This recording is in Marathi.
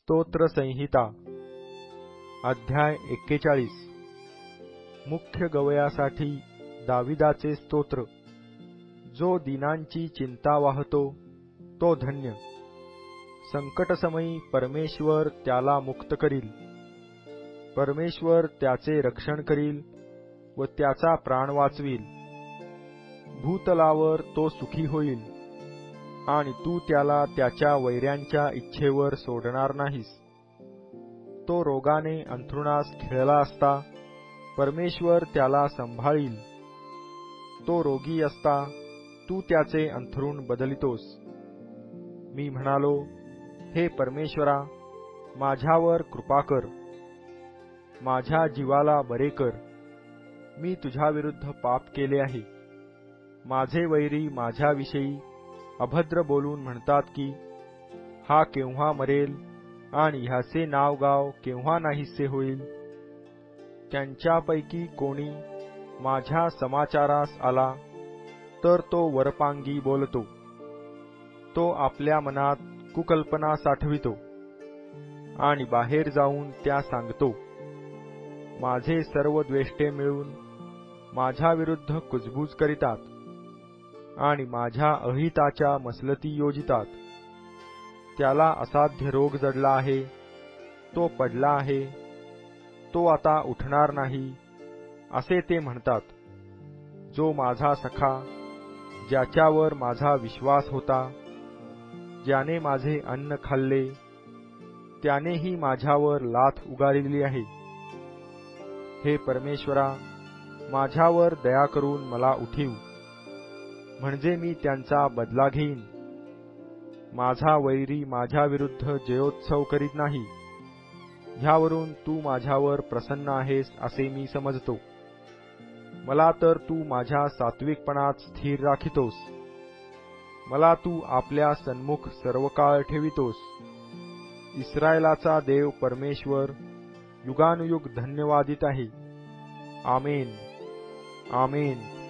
स्तोत्र संहिता अध्याय 41 मुख्य गवयासाठी दाविदाचे स्तोत्र। जो दीनांची चिंता वाहतो तो धन्य। संकटसमयी परमेश्वर त्याला मुक्त करील। परमेश्वर त्याचे रक्षण करील व त्याचा प्राण वाचवील। भूतलावर तो सुखी होईल आणि तू त्याला त्याच्या वैऱ्यांच्या इच्छेवर सोडणार नाहीस। तो रोगाने अंथरुणास खिळला असता परमेश्वर त्याला संभाळील। तो रोगी असता तू त्याचे अंथरुण बदलितोस। मी म्हणालो, हे परमेश्वरा, माझ्यावर कृपा कर, माझ्या जीवाला बरे कर। मी तुझ्याविरुद्ध पाप केले आहे। माझे वैरी माझ्याविषयी अभद्र बोलून म्हणतात की, हा केव्हा मरेल आणि ह्याचे नावगाव केव्हा नाहीसे होईल। त्यांच्यापैकी कोणी माझ्या समाचारास आला तर तो वरपांगी बोलतो। तो आपल्या मनात कुकल्पना साठवितो आणि बाहेर जाऊन त्या सांगतो। माझे सर्व द्वेष्टे मिळून माझ्याविरुद्ध कुजबूज करीतात आणि माझ्या अहिताच्या मसलती योजितात। त्याला असाध्य रोग जडला आहे, तो पडला आहे, तो आता उठणार नाही, असे ते म्हणतात। जो माझा सखा, ज्याच्यावर माझा विश्वास होता, ज्याने माझे अन्न खाल्ले, त्यानेही माझ्यावर लाथ उगारली आहे। हे परमेश्वरा, माझ्यावर दया करून मला उठीव, म्हणजे मी त्यांचा बदला घेईन। माझा वैरी माझ्याविरुद्ध जयोत्सव करीत नाही। ह्यावरून तू माझ्यावर प्रसन्न आहेस असे मी समजतो। मला तर तू माझ्या सात्विकपणात स्थिर राखितोस। मला तू आपल्या सन्मुख सर्वकाळ ठेवितोस। इस्रायलाचा देव परमेश्वर युगानुयुग धन्यवादित आहे। आमेन, आमेन।